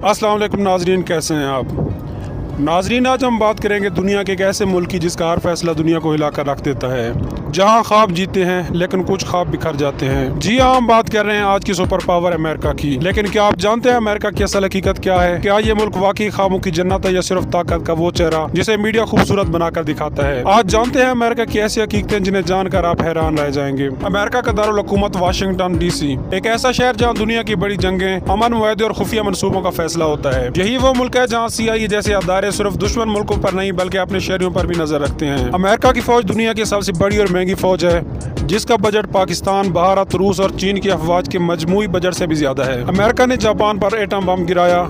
अस्सलाम वालेकुम नाजरीन, कैसे हैं आप नाजरीन। आज हम बात करेंगे दुनिया के एक ऐसे मुल्क की जिसका हर फैसला दुनिया को हिला कर रख देता है, जहां ख्वाब जीते हैं लेकिन कुछ ख्वाब बिखर जाते हैं। जी हाँ, हम बात कर रहे हैं आज की सुपर पावर अमेरिका की। लेकिन क्या आप जानते हैं अमेरिका की असल हकीकत क्या है? क्या ये मुल्क वाकई ख्वाबों की जन्नत है या सिर्फ ताकत का वो चेहरा जिसे मीडिया खूबसूरत बनाकर दिखाता है? आज जानते हैं अमेरिका की ऐसी हकीकतें जिन्हें जानकर आप हैरान रह जाएंगे। अमेरिका का दारुल हुकूमत वाशिंगटन DC, एक ऐसा शहर जहाँ दुनिया की बड़ी जंगें, अमन मुआहदे और खुफिया मंसूबों का फैसला होता है। यही वो मुल्क है जहाँ CIA जैसे अदारे सिर्फ दुश्मन मुल्कों पर नहीं बल्कि अपने शहरियों पर भी नजर रखते हैं। अमेरिका की फौज दुनिया की सबसे बड़ी और महंगी फौज है, जिसका बजट पाकिस्तान, भारत, रूस और चीन की अफवाज के मजमूई बजट से भी ज्यादा है। अमेरिका ने जापान पर एटम बम गिराया,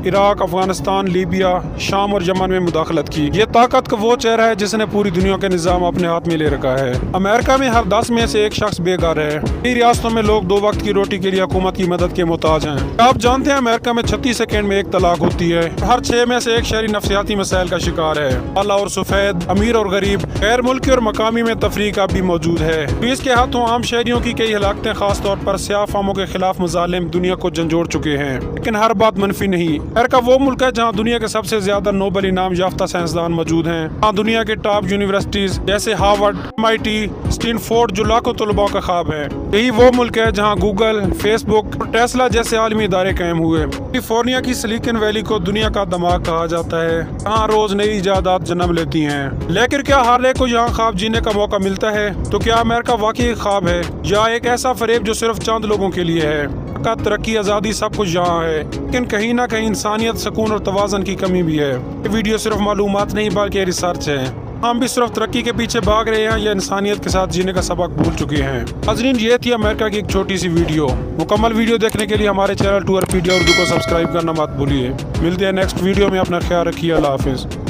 इराक, अफगानिस्तान, लीबिया, शाम और यमन में मुदाखलत की। ये ताकत का वो चेहरा है जिसने पूरी दुनिया के निजाम अपने हाथ में ले रखा है। अमेरिका में हर 10 में से एक शख्स बेघर है। कई रियासतों में लोग 2 वक्त की रोटी के लिए हुकूमत की मदद के मोहताज हैं। आप जानते हैं अमेरिका में 36 सेकंड में 1 तलाक होती है। हर 6 में से एक शहरी नफसियाती मसाइल का शिकार है। काला और सफेद, अमीर और गरीब, गैर मुल्की और मकामी में तफरीक अब भी मौजूद है। पुलिस के हाथों आम शहरियों की कई हलाकतें, खास तौर पर स्याह फामों के खिलाफ मुजालिम दुनिया को झंझोड़ चुके हैं। लेकिन हर बात मनफी नहीं। अमेरिका वो मुल्क है जहाँ दुनिया के सबसे ज्यादा नोबेल इनाम याफ्ता साइंसदान मौजूद हैं। जहाँ दुनिया के टॉप यूनिवर्सिटीज जैसे हार्वर्ड, MIT, स्टैनफोर्ड जो लाखों तलबा का ख्वाब है। यही वो मुल्क है जहाँ गूगल, फेसबुक और टेस्ला जैसे आलमी इदारे कायम हुए। कैलिफोर्निया की सिलिकॉन वैली को दुनिया का दिमाग कहा जाता है, जहाँ रोज नई इजादात जन्म लेती हैं। लेकिन क्या हर एक को यहाँ ख्वाब जीने का मौका मिलता है? तो क्या अमेरिका वाकई एक ख्वाब है या एक ऐसा फरेब जो सिर्फ चंद लोगों के लिए है? तरक्की, आज़ादी, सब कुछ यहाँ है, लेकिन कहीं ना कहीं इंसानियत, सुकून और तवाज़ुन की कमी भी है। ये वीडियो सिर्फ मालूमात नहीं बल्कि रिसर्च है। हम भी सिर्फ तरक्की के पीछे भाग रहे हैं या इंसानियत के साथ जीने का सबक भूल चुके हैं? नाज़रीन, ये थी अमेरिका की एक छोटी सी वीडियो। मुकम्मल वीडियो देखने के लिए हमारे चैनल 2RPD उर्दू को सब्सक्राइब करना मत भूलिए। मिलते हैं नेक्स्ट वीडियो में। अपना ख्याल रखिए। अल्लाह हाफिज़।